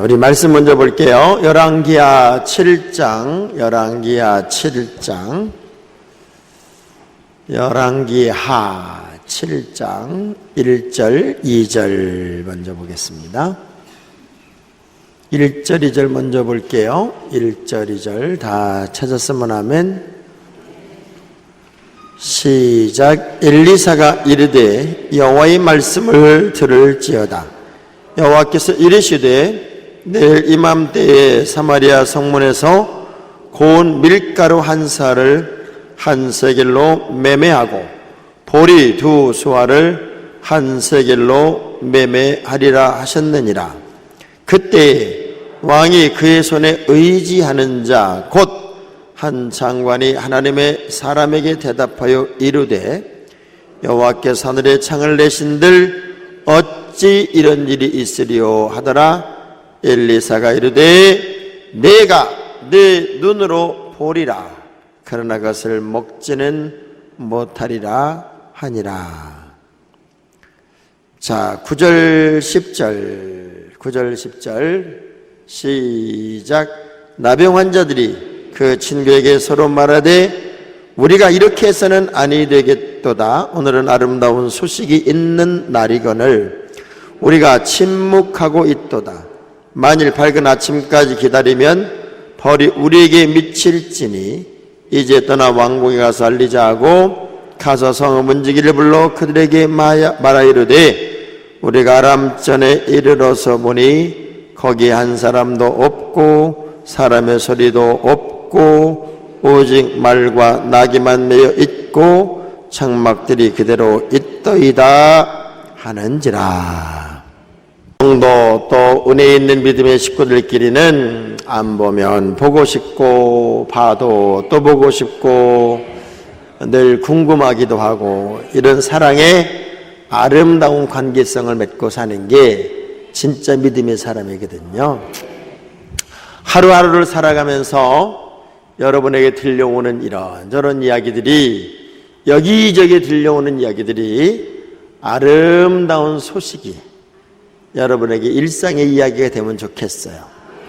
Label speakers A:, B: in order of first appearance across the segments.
A: 우리 말씀 먼저 볼게요. 열왕기하 7장, 열왕기하 7장, 열왕기하 7장 1절, 2절 먼저 보겠습니다. 1절, 2절 먼저 볼게요. 1절, 2절 다 찾았으면 하면 시작. 엘리사가 이르되 여호와의 말씀을 들을지어다. 여호와께서 이르시되 내일 이맘때에 사마리아 성문에서 고운 밀가루 한 사를 한 세겔로 매매하고 보리 두 수아를 한 세겔로 매매하리라 하셨느니라. 그때 왕이 그의 손에 의지하는 자 곧 한 장관이 하나님의 사람에게 대답하여 이르되 여호와께서 하늘의 창을 내신들 어찌 이런 일이 있으리요 하더라. 엘리사가 이르되 내가 내 눈으로 보리라. 그러나 그것을 먹지는 못하리라 하니라. 자, 9절 10절 시작. 나병 환자들이 그 친구에게 서로 말하되 우리가 이렇게 해서는 아니 되겠도다. 오늘은 아름다운 소식이 있는 날이거늘 우리가 침묵하고 있도다. 만일 밝은 아침까지 기다리면 벌이 우리에게 미칠지니 이제 떠나 왕궁에 가서 알리자 하고 가서 성읍 문지기를 불러 그들에게 말하 이르되 우리가 아람전에 이르러서 보니 거기 한 사람도 없고 사람의 소리도 없고 오직 말과 나귀만 매여 있고 장막들이 그대로 있더이다 하는지라. 성도 또 은혜 있는 믿음의 식구들끼리는 안 보면 보고 싶고 봐도 또 보고 싶고 늘 궁금하기도 하고 이런 사랑의 아름다운 관계성을 맺고 사는 게 진짜 믿음의 사람이거든요. 하루하루를 살아가면서 여러분에게 들려오는 이런저런 이야기들이 여기저기 들려오는 이야기들이 아름다운 소식이 여러분에게 일상의 이야기가 되면 좋겠어요.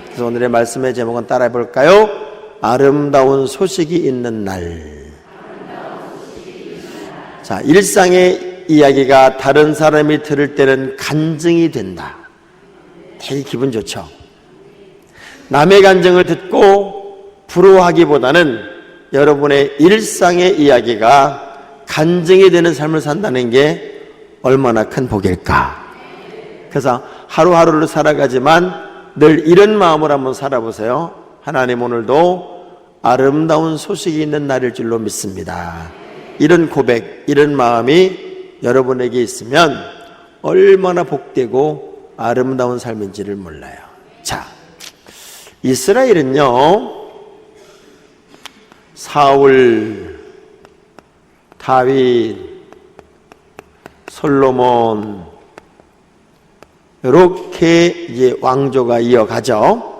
A: 그래서 오늘의 말씀의 제목은 따라해 볼까요? 아름다운 소식이 있는 날. 자, 일상의 이야기가 다른 사람이 들을 때는 간증이 된다. 되게 기분 좋죠. 남의 간증을 듣고 부러워하기보다는 여러분의 일상의 이야기가 간증이 되는 삶을 산다는 게 얼마나 큰 복일까. 그래서 하루하루를 살아가지만 늘 이런 마음으로 한번 살아보세요. 하나님 오늘도 아름다운 소식이 있는 날일 줄로 믿습니다. 이런 고백, 이런 마음이 여러분에게 있으면 얼마나 복되고 아름다운 삶인지를 몰라요. 자, 이스라엘은요, 사울, 다윗, 솔로몬 이렇게 이제 왕조가 이어가죠.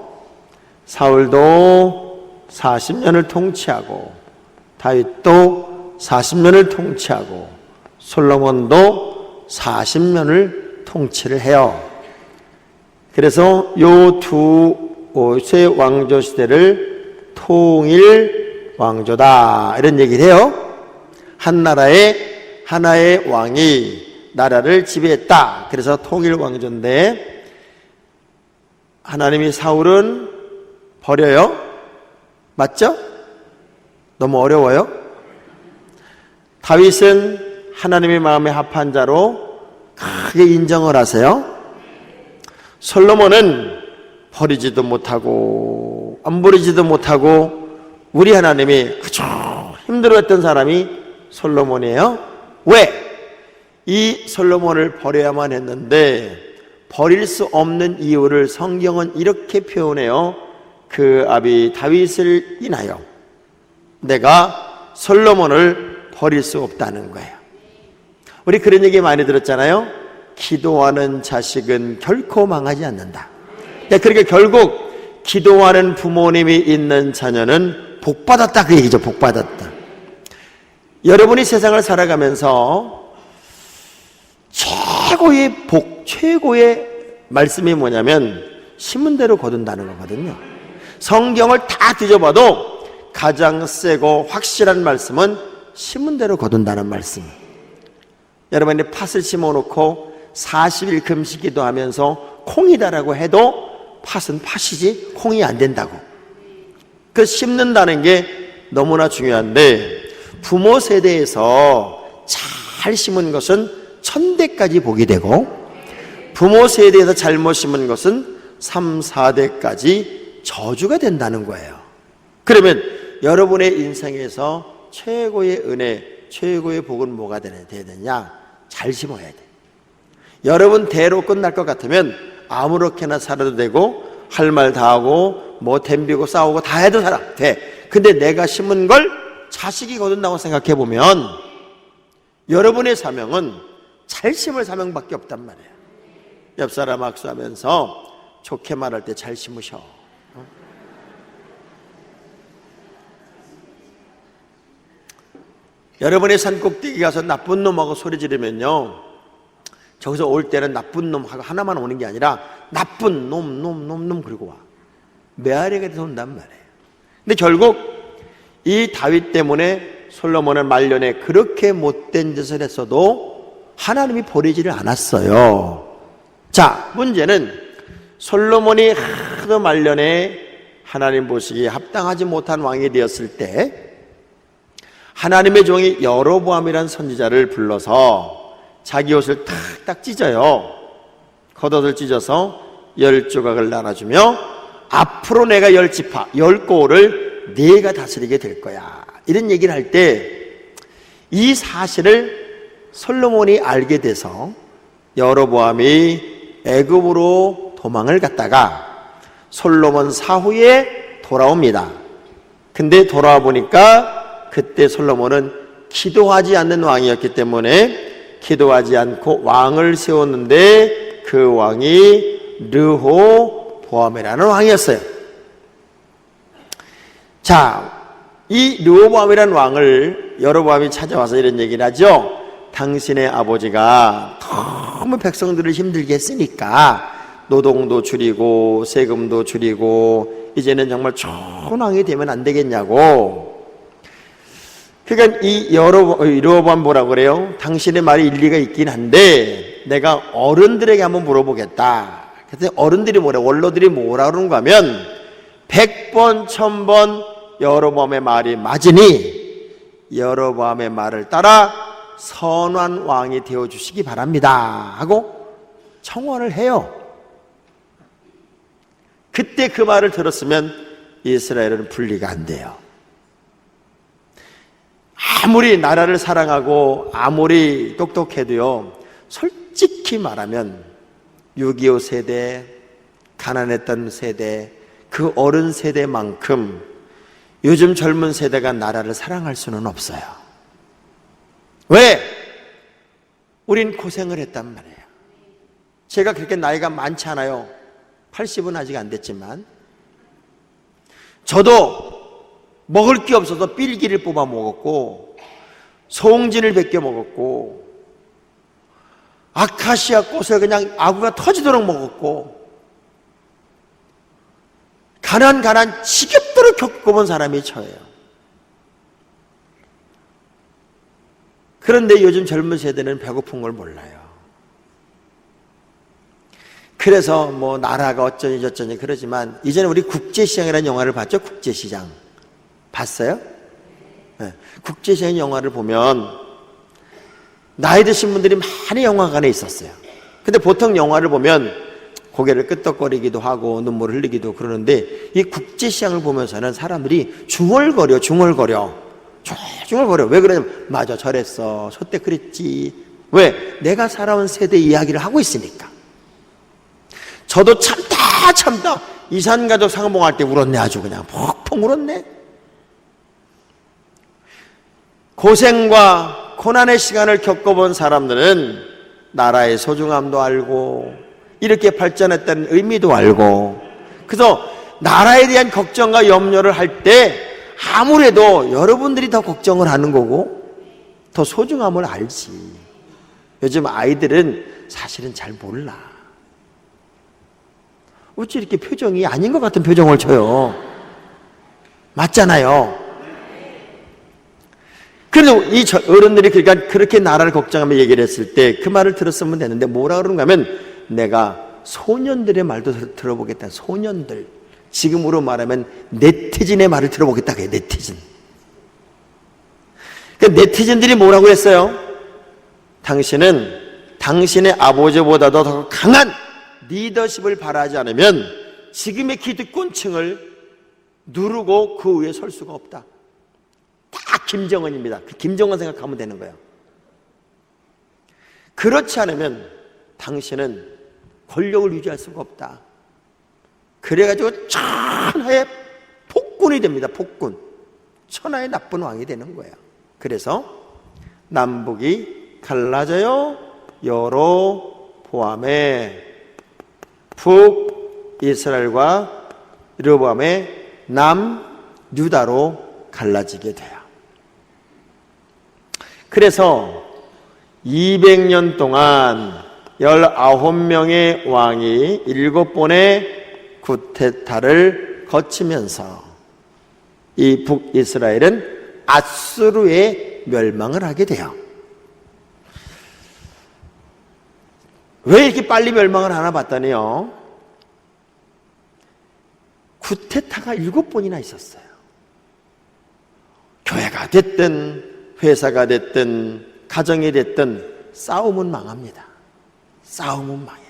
A: 사울도 40년을 통치하고 다윗도 40년을 통치하고 솔로몬도 40년을 통치를 해요. 그래서 요 두 세 왕조 시대를 통일 왕조다 이런 얘기를 해요. 한 나라에 하나의 왕이 나라를 지배했다. 그래서 통일 왕조인데 하나님이 사울은 버려요? 맞죠? 너무 어려워요? 다윗은 하나님의 마음에 합한 자로 크게 인정을 하세요. 솔로몬은 버리지도 못하고 안 버리지도 못하고 우리 하나님이 아주 힘들어했던 사람이 솔로몬이에요. 왜? 이 솔로몬을 버려야만 했는데 버릴 수 없는 이유를 성경은 이렇게 표현해요. 그 아비 다윗을 인하여 내가 솔로몬을 버릴 수 없다는 거예요. 우리 그런 얘기 많이 들었잖아요. 기도하는 자식은 결코 망하지 않는다. 그러니까 결국 기도하는 부모님이 있는 자녀는 복받았다 그 얘기죠. 복받았다. 여러분이 세상을 살아가면서 최고의 복, 최고의 말씀이 뭐냐면 심은 대로 거둔다는 거거든요. 성경을 다 뒤져봐도 가장 세고 확실한 말씀은 심은 대로 거둔다는 말씀. 여러분이 팥을 심어놓고 40일 금식 기도하면서 콩이다라고 해도 팥은 팥이지 콩이 안 된다고. 그 심는다는 게 너무나 중요한데, 부모 세대에서 잘 심은 것은 천대까지 복이 되고, 부모 세대에서 잘못 심은 것은 3, 4대까지 저주가 된다는 거예요. 그러면 여러분의 인생에서 최고의 은혜, 최고의 복은 뭐가 돼야 되느냐? 잘 심어야 돼. 여러분 대로 끝날 것 같으면 아무렇게나 살아도 되고, 할 말 다 하고 뭐 덤비고 싸우고 다 해도 돼. 근데 내가 심은 걸 자식이 거둔다고 생각해 보면 여러분의 사명은 잘 심을 사명밖에 없단 말이에요. 옆 사람 악수하면서 좋게 말할 때 잘 심으셔. 여러분의 산꼭대기 가서 나쁜 놈하고 소리 지르면요, 저기서 올 때는 나쁜 놈하고 하나만 오는 게 아니라 나쁜 놈 그리고 와. 메아리가 돼서 온단 말이에요. 근데 결국 이 다윗 때문에 솔로몬은 말년에 그렇게 못된 짓을 했어도 하나님이 버리지를 않았어요. 자, 문제는 솔로몬이 하도 말년에 하나님 보시기에 합당하지 못한 왕이 되었을 때 하나님의 종이 여로보암이라는 선지자를 불러서 자기 옷을 탁탁 찢어요. 겉옷을 찢어서 10조각을 나눠주며 앞으로 내가 10지파 10고을을 네가 다스리게 될 거야, 이런 얘기를 할 때 이 사실을 솔로몬이 알게 돼서 여로보암이 애굽으로 도망을 갔다가 솔로몬 사후에 돌아옵니다. 근데 돌아와 보니까 그때 솔로몬은 기도하지 않는 왕이었기 때문에 기도하지 않고 왕을 세웠는데 그 왕이 르호보암이라는 왕이었어요. 자, 이 르호보암이라는 왕을 여로보암이 찾아와서 이런 얘기를 하죠. 당신의 아버지가 너무 백성들을 힘들게 했으니까 노동도 줄이고 세금도 줄이고 이제는 정말 좋은 왕이 되면 안 되겠냐고. 그러니까 이 르호보암 뭐라고 그래요? 당신의 말이 일리가 있긴 한데 내가 어른들에게 한번 물어보겠다. 그래서 어른들이 뭐래, 원로들이 뭐라 그러는가 하면 100번 1000번 여로보암의 말이 맞으니 여로보암의 말을 따라 선한 왕이 되어주시기 바랍니다 하고 청원을 해요. 그때 그 말을 들었으면 이스라엘은 분리가 안 돼요. 아무리 나라를 사랑하고 아무리 똑똑해도요, 솔직히 말하면 6.25 세대, 가난했던 세대, 그 어른 세대만큼 요즘 젊은 세대가 나라를 사랑할 수는 없어요. 왜? 우린 고생을 했단 말이에요. 제가 그렇게 나이가 많지 않아요. 80은 아직 안 됐지만 저도 먹을 게 없어서 삘기를 뽑아 먹었고 송진을 벗겨 먹었고 아카시아 꽃을 그냥 아구가 터지도록 먹었고 가난 지겹도록 겪어본 사람이 저예요. 그런데 요즘 젊은 세대는 배고픈 걸 몰라요. 그래서 뭐 나라가 어쩌니 저쩌니 그러지만 이제는 우리 국제시장이라는 영화를 봤죠? 국제시장 봤어요? 네. 국제시장 영화를 보면 나이 드신 분들이 많이 영화관에 있었어요. 근데 보통 영화를 보면 고개를 끄덕거리기도 하고 눈물을 흘리기도 그러는데 이 국제시장을 보면서는 사람들이 중얼거려. 왜 그러냐면 맞아, 저랬어, 저때 그랬지. 왜? 내가 살아온 세대 이야기를 하고 있으니까. 저도 참다 이산가족 상봉할 때 울었네. 아주 그냥 폭폭 울었네. 고생과 고난의 시간을 겪어본 사람들은 나라의 소중함도 알고 이렇게 발전했다는 의미도 알고, 그래서 나라에 대한 걱정과 염려를 할 때 아무래도 여러분들이 더 걱정을 하는 거고 더 소중함을 알지. 요즘 아이들은 사실은 잘 몰라. 어찌 이렇게 표정이 아닌 것 같은 표정을 쳐요? 맞잖아요. 그래도 이 어른들이 그러니까 그렇게 나라를 걱정하며 얘기를 했을 때 그 말을 들었으면 되는데 뭐라 그런가 하면 내가 소년들의 말도 들어보겠다. 소년들. 지금으로 말하면 네티즌의 말을 들어보겠다. 그게 네티즌. 그 네티즌들이 뭐라고 했어요? 당신은 당신의 아버지보다도 더 강한 리더십을 발휘하지 않으면 지금의 기득권층을 누르고 그 위에 설 수가 없다. 다 김정은입니다. 그 김정은 생각하면 되는 거예요. 그렇지 않으면 당신은 권력을 유지할 수가 없다. 그래가지고 천하의 폭군이 됩니다. 폭군. 천하의 나쁜 왕이 되는 거예요. 그래서 남북이 갈라져요. 여로보암의 북이스라엘과 르호보암의 남유다로 갈라지게 돼요. 그래서 200년 동안 19명의 왕이 7번의 쿠데타를 거치면서 이 북이스라엘은 아수르의 멸망을 하게 돼요. 왜 이렇게 빨리 멸망을 하나 봤더니요, 쿠데타가 7번이나 있었어요. 교회가 됐든 회사가 됐든 가정이 됐든 싸움은 망합니다. 싸움은 망해.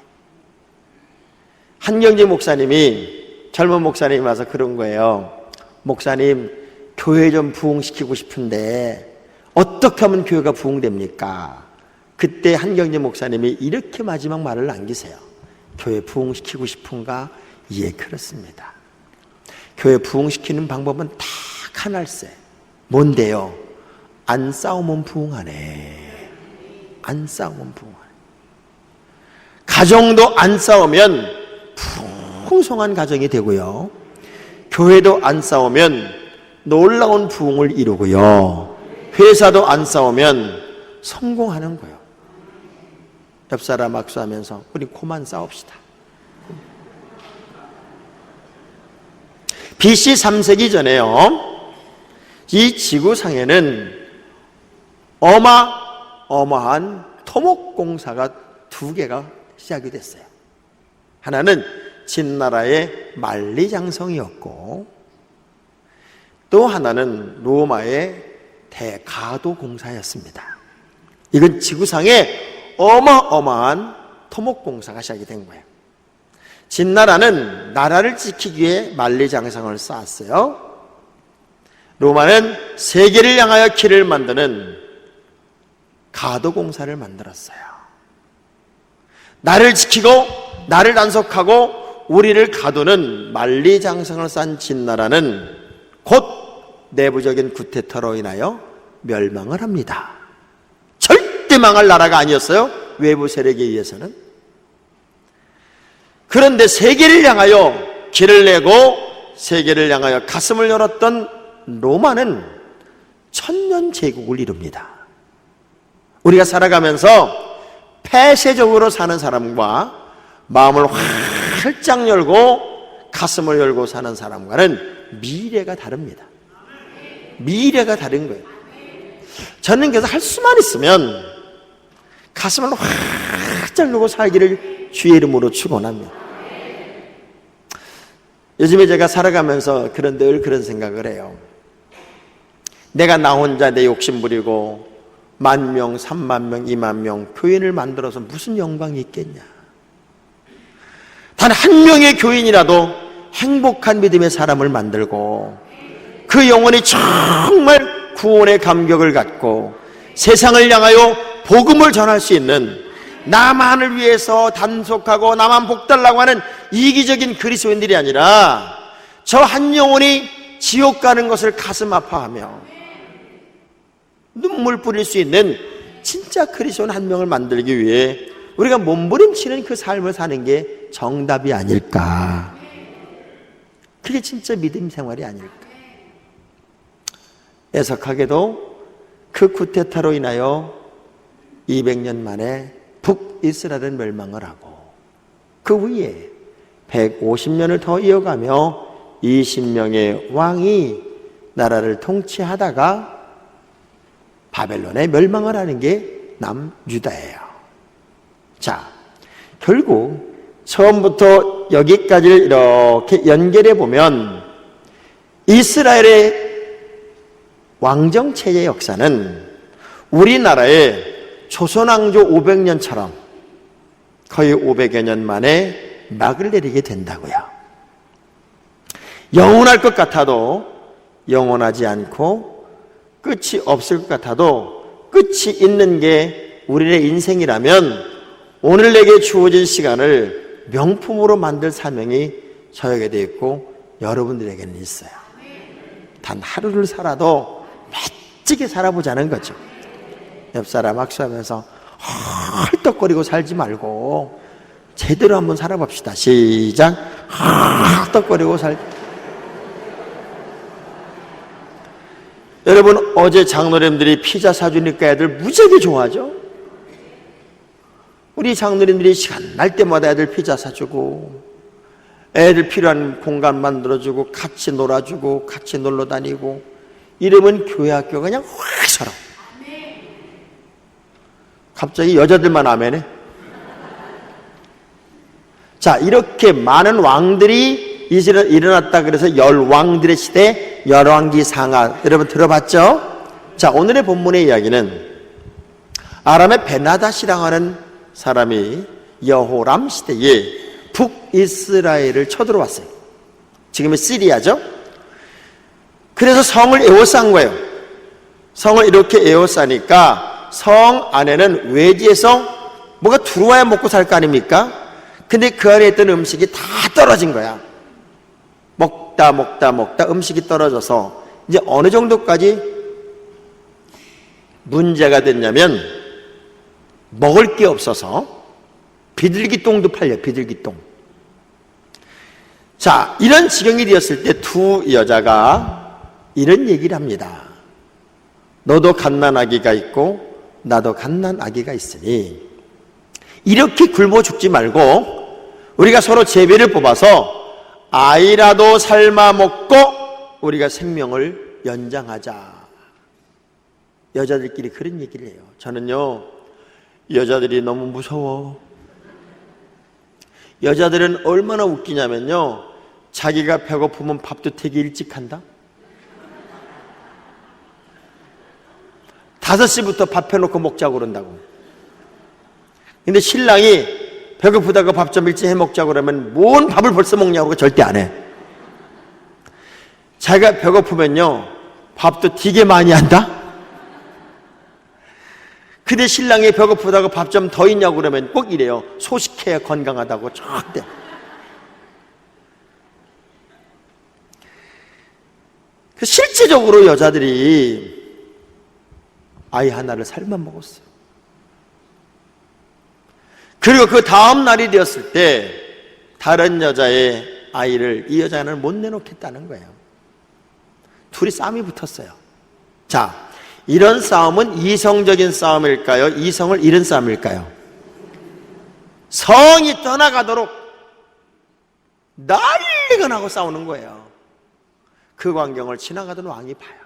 A: 한경재 목사님이, 젊은 목사님이 와서 그런 거예요. 목사님, 교회 좀 부흥시키고 싶은데 어떻게 하면 교회가 부흥됩니까? 그때 한경재 목사님이 이렇게 마지막 말을 남기세요. 교회 부흥시키고 싶은가? 예, 그렇습니다. 교회 부흥시키는 방법은 딱 하나일세. 뭔데요? 안 싸우면 부흥하네. 안 싸우면 부흥하네. 가정도 안 싸우면 풍성한 가정이 되고요, 교회도 안 싸우면 놀라운 부흥을 이루고요, 회사도 안 싸우면 성공하는 거예요. 옆사람 악수하면서 우리 그만 싸웁시다. BC 3세기 전에요, 이 지구상에는 어마어마한 토목공사가 2개가 시작이 됐어요. 하나는 진나라의 만리장성이었고, 또 하나는 로마의 대가도공사였습니다. 이건 지구상에 어마어마한 토목공사가 시작이 된 거예요. 진나라는 나라를 지키기 위해 만리장성을 쌓았어요. 로마는 세계를 향하여 길을 만드는 가도공사를 만들었어요. 나를 지키고 나를 단속하고 우리를 가두는 만리장성을 쌓은 진나라는 곧 내부적인 쿠데타로 인하여 멸망을 합니다. 절대 망할 나라가 아니었어요, 외부 세력에 의해서는. 그런데 세계를 향하여 길을 내고 세계를 향하여 가슴을 열었던 로마는 천년 제국을 이룹니다. 우리가 살아가면서 폐쇄적으로 사는 사람과 마음을 활짝 열고 가슴을 열고 사는 사람과는 미래가 다릅니다. 미래가 다른 거예요. 저는 그래서 할 수만 있으면 가슴을 활짝 열고 살기를 주의 이름으로 축원합니다. 요즘에 제가 살아가면서 늘 그런 생각을 해요. 내가 나 혼자 내 욕심 부리고 10,000명, 30,000명, 20,000명 교인을 만들어서 무슨 영광이 있겠냐. 단 한 명의 교인이라도 행복한 믿음의 사람을 만들고 그 영혼이 정말 구원의 감격을 갖고 세상을 향하여 복음을 전할 수 있는, 나만을 위해서 단속하고 나만 복달라고 하는 이기적인 그리스도인들이 아니라 저 한 영혼이 지옥 가는 것을 가슴 아파하며 눈물 뿌릴 수 있는 진짜 그리스도인 한 명을 만들기 위해 우리가 몸부림치는 그 삶을 사는 게 정답이 아닐까. 그게 진짜 믿음 생활이 아닐까. 애석하게도 그 쿠데타로 인하여 200년 만에 북이스라엘은 멸망을 하고 그 위에 150년을 더 이어가며 20명의 왕이 나라를 통치하다가 바벨론에 멸망을 하는 게 남유다예요. 자, 결국 처음부터 여기까지를 이렇게 연결해 보면 이스라엘의 왕정체제의 역사는 우리나라의 조선왕조 500년처럼 거의 500여 년 만에 막을 내리게 된다고요. 영원할 것 같아도 영원하지 않고 끝이 없을 것 같아도 끝이 있는 게 우리의 인생이라면 오늘 내게 주어진 시간을 명품으로 만들 사명이 저에게 되어 있고 여러분들에게는 있어요. 단 하루를 살아도 멋지게 살아보자는 거죠. 옆 사람 악수하면서 헐떡거리고 살지 말고 제대로 한번 살아봅시다. 시작. 헐떡거리고 여러분, 어제 장로님들이 피자 사주니까 애들 무지하게 좋아하죠? 우리 장로님들이 시간 날 때마다 애들 피자 사주고 애들 필요한 공간 만들어주고 같이 놀아주고 같이 놀러 다니고 이러면 교회 학교가 그냥 확 살아. 갑자기 여자들만 아멘해. 자, 이렇게 많은 왕들이 일어났다 그래서 열왕들의 시대, 열왕기상하, 여러분 들어봤죠? 자, 오늘의 본문의 이야기는 아람의 베나닷이라고 하는 사람이 여호람 시대에 북이스라엘을 쳐들어왔어요. 지금의 시리아죠? 그래서 성을 에워싼 거예요. 성을 이렇게 에워싸니까 성 안에는 외지에서 뭐가 들어와야 먹고 살 거 아닙니까? 근데 그 안에 있던 음식이 다 떨어진 거야. 먹다 음식이 떨어져서 이제 어느 정도까지 문제가 됐냐면 먹을 게 없어서 비둘기똥도 팔려. 비둘기똥. 자, 이런 지경이 되었을 때 두 여자가 이런 얘기를 합니다. 너도 갓난아기가 있고 나도 갓난아기가 있으니 이렇게 굶어 죽지 말고 우리가 서로 제비를 뽑아서 아이라도 삶아 먹고 우리가 생명을 연장하자. 여자들끼리 그런 얘기를 해요. 저는요, 여자들이 너무 무서워. 여자들은 얼마나 웃기냐면요, 자기가 배고프면 밥도 되게 일찍 한다. 5시부터 밥 해놓고 먹자고 그런다고. 근데 신랑이 배고프다고 밥 좀 일찍 해 먹자고 그러면 뭔 밥을 벌써 먹냐고 절대 안 해. 자기가 배고프면요, 밥도 되게 많이 한다. 근데 신랑이 배고프다고 밥 좀 더 있냐고 그러면 꼭 이래요. 소식해야 건강하다고. 절대. 실제적으로 여자들이 아이 하나를 삶아 먹었어요. 그리고 그 다음 날이 되었을 때 다른 여자의 아이를 이 여자는 못 내놓겠다는 거예요. 둘이 싸움이 붙었어요. 자, 이런 싸움은 이성적인 싸움일까요? 이성을 잃은 싸움일까요? 성이 떠나가도록 난리가 나고 싸우는 거예요. 그 광경을 지나가던 왕이 봐요.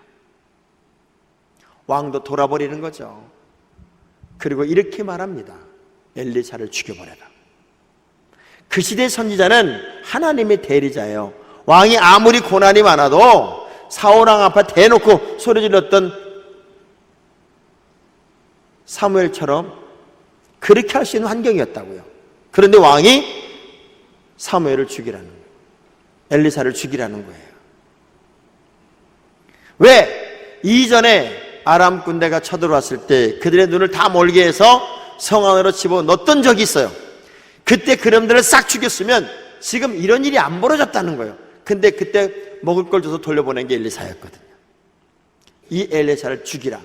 A: 왕도 돌아버리는 거죠. 그리고 이렇게 말합니다. 엘리사를 죽여버려라. 그 시대 선지자는 하나님의 대리자예요. 왕이 아무리 고난이 많아도 사울왕 앞에 대놓고 소리 질렀던 사무엘처럼 그렇게 할 수 있는 환경이었다고요. 그런데 왕이 사무엘을 죽이라는 거예요. 엘리사를 죽이라는 거예요. 왜? 이전에 아람 군대가 쳐들어왔을 때 그들의 눈을 다 멀게 해서 성 안으로 집어넣었던 적이 있어요. 그때 그놈들을 싹 죽였으면 지금 이런 일이 안 벌어졌다는 거예요. 근데 그때 먹을 걸 줘서 돌려보낸 게 엘리사였거든요. 이 엘리사를 죽이라.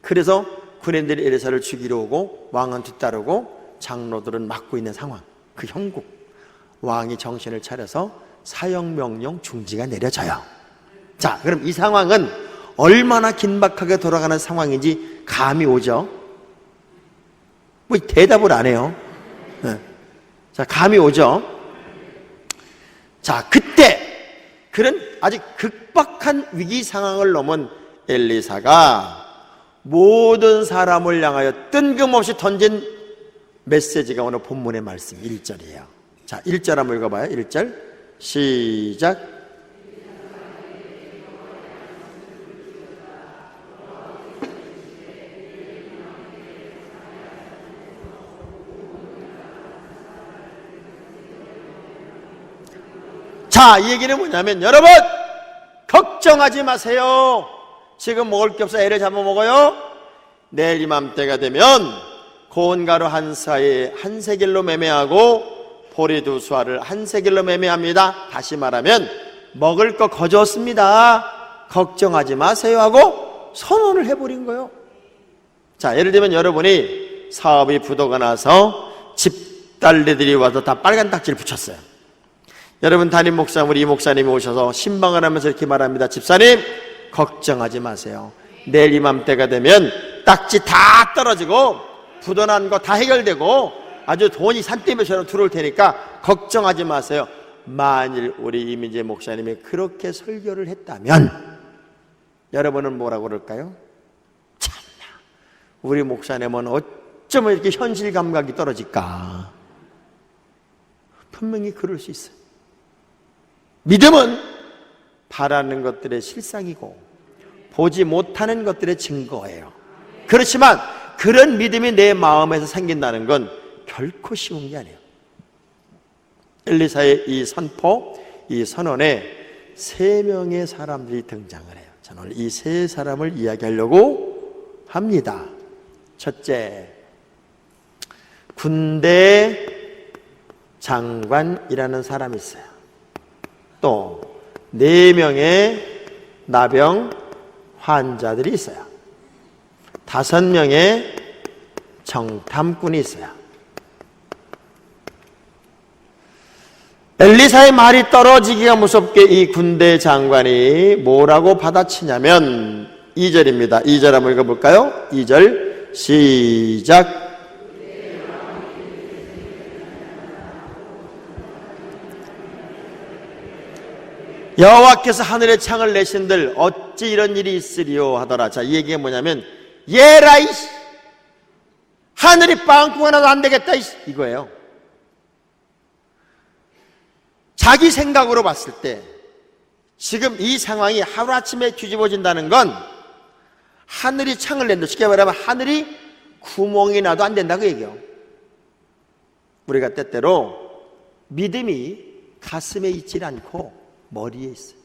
A: 그래서 군인들이 엘리사를 죽이러 오고 왕은 뒤따르고 장로들은 막고 있는 상황. 그 형국. 왕이 정신을 차려서 사형명령 중지가 내려져요. 자, 그럼 이 상황은 얼마나 긴박하게 돌아가는 상황인지 감이 오죠? 뭐 대답을 안 해요. 네. 자, 감이 오죠? 자, 그때 그런 아주 극박한 위기 상황을 넘은 엘리사가 모든 사람을 향하여 뜬금없이 던진 메시지가 오늘 본문의 말씀 1절이에요. 자, 1절 한번 읽어봐요. 1절 시작. 자, 이 얘기는 뭐냐면 여러분 걱정하지 마세요. 지금 먹을 게 없어 애를 잡아먹어요. 내일 이맘때가 되면 고운 가루 한 사에 한 세겔로 매매하고 보리 두 수알을 한 세겔로 매매합니다. 다시 말하면 먹을 거 거저었습니다. 걱정하지 마세요 하고 선언을 해버린 거예요. 자, 예를 들면 여러분이 사업이 부도가 나서 집딸내들이 와서 다 빨간 딱지를 붙였어요. 여러분 담임 목사님, 우리 이 목사님이 오셔서 신방을 하면서 이렇게 말합니다. 집사님 걱정하지 마세요. 내일 이맘때가 되면 딱지 다 떨어지고 부도난 거 다 해결되고 아주 돈이 산더미처럼 들어올 테니까 걱정하지 마세요. 만일 우리 이민재 목사님이 그렇게 설교를 했다면 여러분은 뭐라고 그럴까요? 참나 우리 목사님은 어쩌면 이렇게 현실 감각이 떨어질까. 분명히 그럴 수 있어요. 믿음은 바라는 것들의 실상이고 보지 못하는 것들의 증거예요. 그렇지만 그런 믿음이 내 마음에서 생긴다는 건 결코 쉬운 게 아니에요. 엘리사의 이 선포, 이 선언에 3명의 사람들이 등장을 해요. 저는 오늘 이 3사람을 이야기하려고 합니다. 첫째, 군대 장관이라는 사람이 있어요. 또 4명의 나병 환자들이 있어요. 5명의 정탐꾼이 있어요. 엘리사의 말이 떨어지기가 무섭게 이 군대 장관이 뭐라고 받아치냐면 2절입니다. 2절 한번 읽어볼까요? 2절 시작. 여호와께서 하늘의 창을 내신들 어찌 이런 일이 있으리요 하더라. 자, 이 얘기가 뭐냐면 예라 이씨, 하늘이 빵꾸가 나도 안 되겠다 이거예요. 자기 생각으로 봤을 때 지금 이 상황이 하루아침에 뒤집어진다는 건 하늘이 창을 낸다. 쉽게 말하면 하늘이 구멍이 나도 안 된다 그 얘기예요. 우리가 때때로 믿음이 가슴에 있질 않고 머리에 있어요.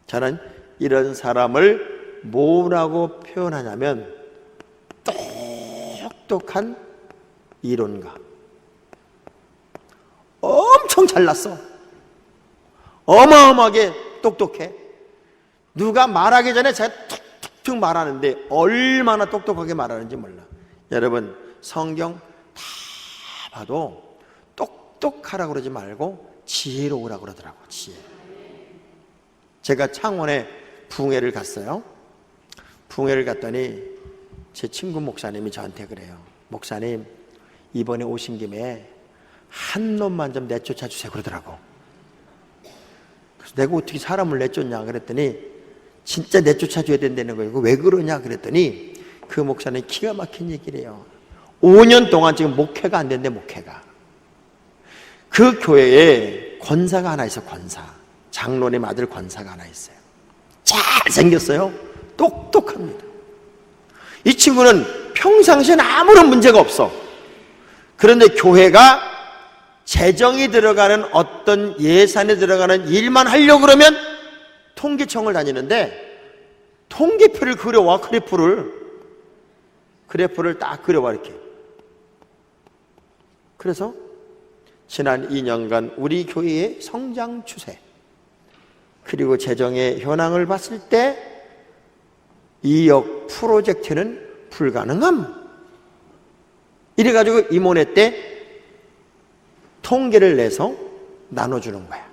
A: 저는 이런 사람을 뭐라고 표현하냐면 똑똑한 이론가. 엄청 잘났어. 어마어마하게 똑똑해. 누가 말하기 전에 제가 툭툭툭 말하는데 얼마나 똑똑하게 말하는지 몰라. 여러분 성경 다 봐도 똑똑하라고 그러지 말고 지혜로우라고 그러더라고. 지혜. 제가 창원에 붕해를 갔어요. 붕해를 갔더니 제 친구 목사님이 저한테 그래요. 목사님 이번에 오신 김에 한 놈만 좀 내쫓아 주세요 그러더라고. 그래서 내가 어떻게 사람을 내쫓냐 그랬더니 진짜 내쫓아 줘야 된다는 거예요. 왜 그러냐 그랬더니 그 목사님 기가 막힌 얘기를 해요. 5년 동안 지금 목회가 안 된대. 목회가. 그 교회에 권사가 하나 있어. 권사. 장로님 아들 권사가 하나 있어요. 잘생겼어요. 똑똑합니다. 이 친구는 평상시엔 아무런 문제가 없어. 그런데 교회가 재정이 들어가는 어떤 예산에 들어가는 일만 하려고 그러면 통계청을 다니는데 통계표를 그려와. 그래프를 딱 그려와 이렇게. 그래서 지난 2년간 우리 교회의 성장 추세 그리고 재정의 현황을 봤을 때 2억 프로젝트는 불가능함. 이래가지고 임원회 때 통계를 내서 나눠주는 거야.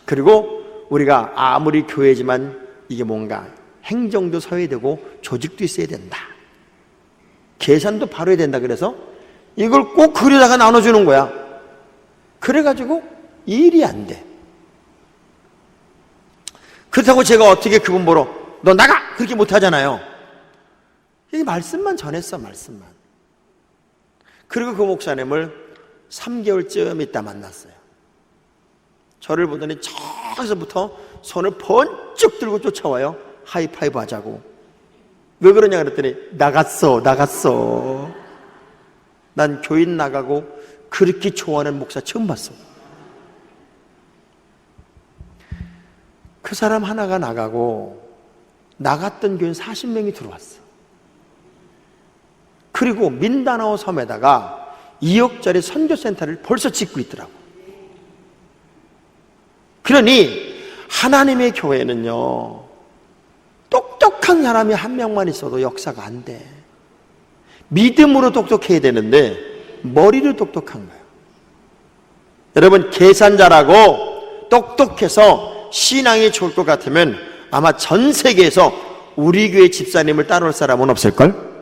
A: 그리고 우리가 아무리 교회지만 이게 뭔가 행정도 서야 되고 조직도 있어야 된다. 계산도 바로 해야 된다. 그래서 이걸 꼭 그려다가 나눠주는 거야. 그래가지고 일이 안 돼. 그렇다고 제가 어떻게 그분 보러 너 나가! 그렇게 못하잖아요. 이 말씀만 전했어, 말씀만. 그리고 그 목사님을 3개월쯤 있다 만났어요. 저를 보더니 저기서부터 손을 번쩍 들고 쫓아와요. 하이파이브 하자고. 왜 그러냐 그랬더니 나갔어. 난 교인 나가고 그렇게 좋아하는 목사 처음 봤어. 그 사람 하나가 나가고 나갔던 교인 40명이 들어왔어. 그리고 민다나오 섬에다가 2억짜리 선교센터를 벌써 짓고 있더라고. 그러니 하나님의 교회는요, 똑똑한 사람이 한 명만 있어도 역사가 안 돼. 믿음으로 똑똑해야 되는데 머리로 똑똑한 거예요. 여러분, 계산자라고 똑똑해서 신앙이 좋을 것 같으면 아마 전 세계에서 우리 교회 집사님을 따라올 사람은 없을걸?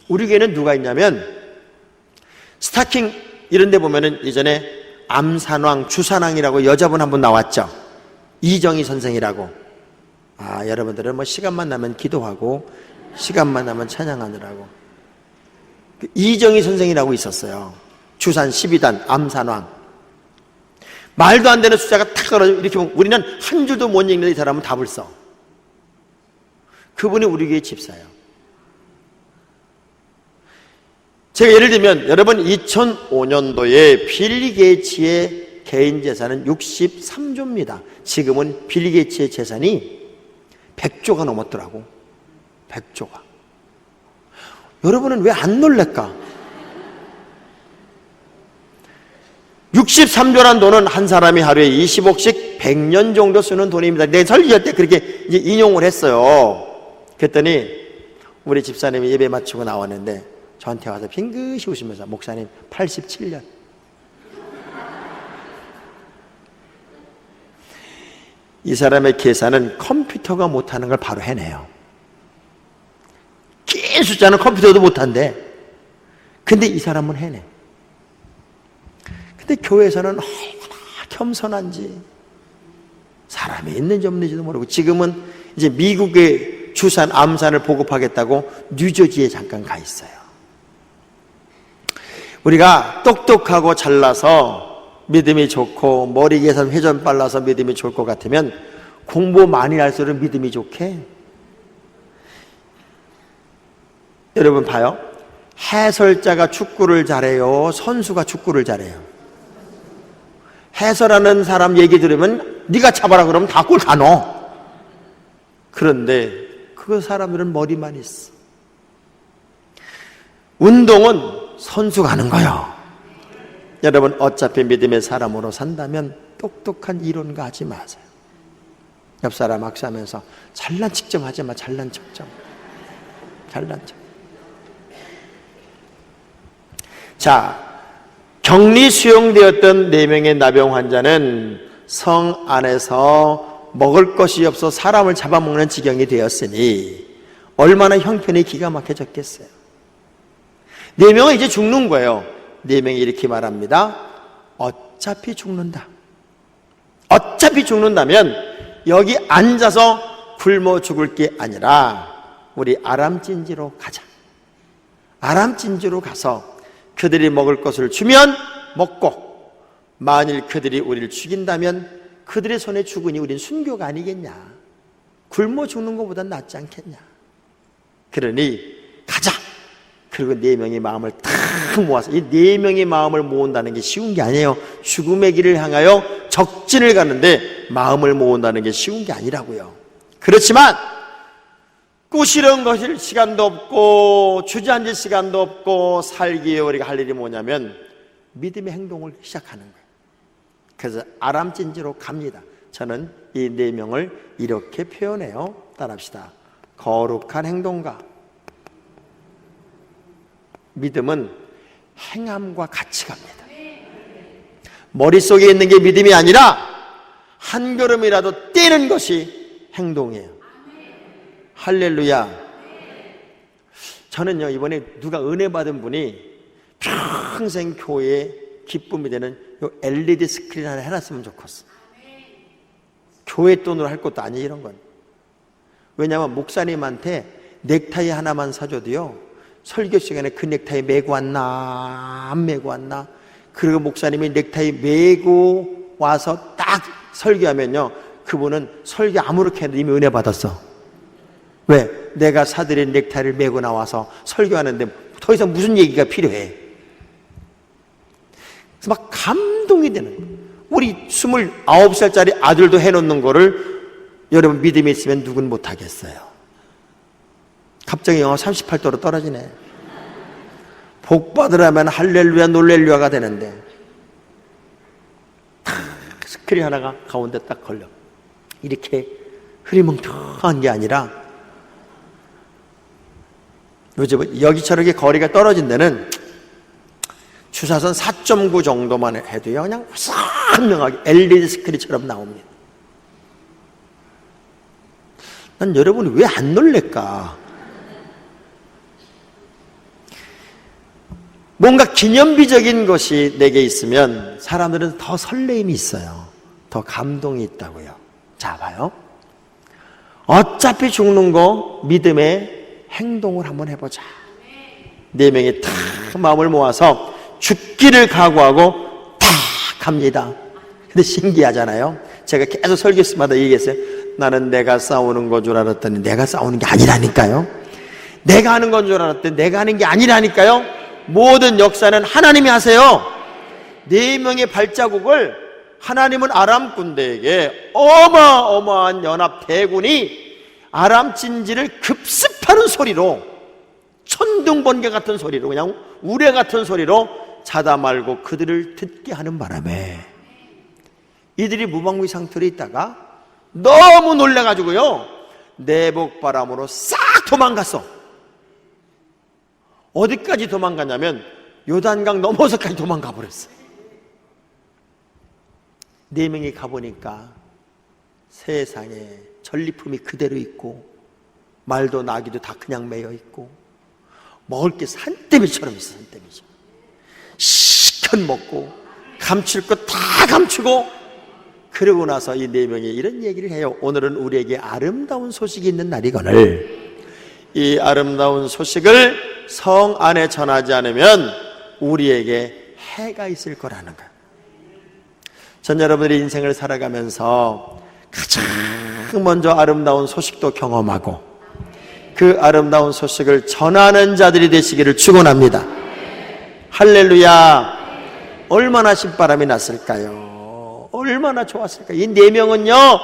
A: 우리 교회는 누가 있냐면 스타킹 이런 데 보면은 예전에 암산왕, 주산왕이라고 여자분 한 분 나왔죠. 이정희 선생이라고. 여러분들은 뭐 시간만 나면 기도하고 시간만 나면 찬양하느라고. 이정희 선생이라고 있었어요. 주산 12단 암산왕. 말도 안 되는 숫자가 탁 떨어지고 이렇게 보면 우리는 한 줄도 못 읽는데 이 사람은 답을 써. 그분이 우리 교회 집사예요. 제가 예를 들면 여러분 2005년도에 빌 게이츠의 개인 재산은 63조입니다. 지금은 빌 게이츠의 재산이 100조가 넘었더라고. 100조가. 여러분은 왜 안 놀랄까? 63조란 돈은 한 사람이 하루에 20억씩 100년 정도 쓰는 돈입니다. 내 설교할 때 그렇게 이제 인용을 했어요. 그랬더니 우리 집사님이 예배 마치고 나왔는데 저한테 와서 빙긋이 웃으면서 목사님 87년. 이 사람의 계산은 컴퓨터가 못하는 걸 바로 해내요. 긴 숫자는 컴퓨터도 못한대. 근데 이 사람은 해내. 근데 교회에서는 얼마나 겸손한지, 사람이 있는지 없는지도 모르고, 지금은 이제 미국의 주산 암산을 보급하겠다고 뉴저지에 잠깐 가 있어요. 우리가 똑똑하고 잘나서 믿음이 좋고 머리 계산 회전 빨라서 믿음이 좋을 것 같으면 공부 많이 할수록 믿음이 좋게. 여러분 봐요. 해설자가 축구를 잘해요? 선수가 축구를 잘해요? 해설하는 사람 얘기 들으면 네가 잡아라 그러면 다 골 다 넣어. 그런데 그 사람들은 머리만 있어. 운동은 선수가 하는 거예요. 여러분, 어차피 믿음의 사람으로 산다면 똑똑한 이론가 하지 마세요. 옆 사람 악수하면서 잘난 척 좀 하지 마. 잘난 척 좀. 잘난 척. 자, 격리 수용되었던 4명의 나병 환자는 성 안에서 먹을 것이 없어 사람을 잡아먹는 지경이 되었으니 얼마나 형편이 기가 막혀졌겠어요. 4명은 이제 죽는 거예요. 4명이 이렇게 말합니다. 어차피 죽는다. 어차피 죽는다면 여기 앉아서 굶어 죽을 게 아니라 우리 아람진지로 가자. 아람진지로 가서 그들이 먹을 것을 주면 먹고, 만일 그들이 우리를 죽인다면 그들의 손에 죽으니 우린 순교가 아니겠냐. 굶어 죽는 것보단 낫지 않겠냐. 그러니 가자. 그리고 4명의 마음을 탁 모아서, 이 4명의 마음을 모은다는 게 쉬운 게 아니에요. 죽음의 길을 향하여 적진을 가는데 마음을 모은다는 게 쉬운 게 아니라고요. 그렇지만 꾸시런 것일 시간도 없고 주저앉을 시간도 없고 살기에 우리가 할 일이 뭐냐면 믿음의 행동을 시작하는 거예요. 그래서 아람진지로 갑니다. 저는 이 4명을 이렇게 표현해요. 따라합시다. 거룩한 행동가. 믿음은 행함과 같이 갑니다. 머릿속에 있는 게 믿음이 아니라 한 걸음이라도 떼는 것이 행동이에요. 할렐루야. 저는요, 이번에 누가 은혜 받은 분이 평생 교회에 기쁨이 되는 요 LED 스크린 하나 해놨으면 좋겠어. 교회 돈으로 할 것도 아니에요, 이런 건. 왜냐하면 목사님한테 넥타이 하나만 사줘도요, 설교 시간에 그 넥타이 메고 왔나 안 메고 왔나, 그리고 목사님이 넥타이 메고 와서 딱 설교하면요, 그분은 설교 아무렇게 해도 이미 은혜 받았어. 왜? 내가 사드린 넥타이를 메고 나와서 설교하는데 더 이상 무슨 얘기가 필요해. 그래서 막 감동이 되는 거예요. 우리 29살짜리 아들도 해놓는 거를 여러분 믿음이 있으면 누군 못하겠어요. 갑자기 영하 38도로 떨어지네. 복 받으라면 할렐루야 놀렐루야가 되는데 스크린 하나가 가운데 딱 걸려. 이렇게 흐리멍텅한 게 아니라 요즘 여기처럼 거리가 떨어진 데는 주사선 4.9 정도만 해도요, 그냥 선명하게 LED 스크린처럼 나옵니다. 난 여러분이 왜 안 놀랄까? 뭔가 기념비적인 것이 내게 있으면 사람들은 더 설레임이 있어요. 더 감동이 있다고요. 자, 봐요. 어차피 죽는 거 믿음의 행동을 한번 해보자. 4명이 다 마음을 모아서 죽기를 각오하고 다 갑니다. 근데 신기하잖아요. 제가 계속 설교수마다 얘기했어요. 나는 내가 싸우는 건 줄 알았더니 내가 싸우는 게 아니라니까요. 내가 하는 건 줄 알았더니 내가 하는 게 아니라니까요. 모든 역사는 하나님이 하세요. 4명의 발자국을 하나님은 아람 군대에게 어마어마한 연합 대군이 아람 진지를 급습하는 소리로, 천둥번개 같은 소리로, 그냥 우레 같은 소리로 자다 말고 그들을 듣게 하는 바람에 이들이 무방비 상태로 있다가 너무 놀라가지고요, 내복바람으로 싹 도망갔어. 어디까지 도망가냐면 요단강 넘어서까지 도망가 버렸어. 4명이 가보니까 세상에 전리품이 그대로 있고 말도 나귀도 다 그냥 매여 있고 먹을 게 산더미처럼 있어. 산더미처럼 시컷 먹고 감출 것 다 감추고, 그러고 나서 이 4명이 이런 얘기를 해요. 오늘은 우리에게 아름다운 소식이 있는 날이거늘 이 아름다운 소식을 성 안에 전하지 않으면 우리에게 해가 있을 거라는 거예요. 전 여러분들이 인생을 살아가면서 가장 먼저 아름다운 소식도 경험하고 그 아름다운 소식을 전하는 자들이 되시기를 축원합니다. 할렐루야. 얼마나 신바람이 났을까요? 얼마나 좋았을까요? 이 4명은요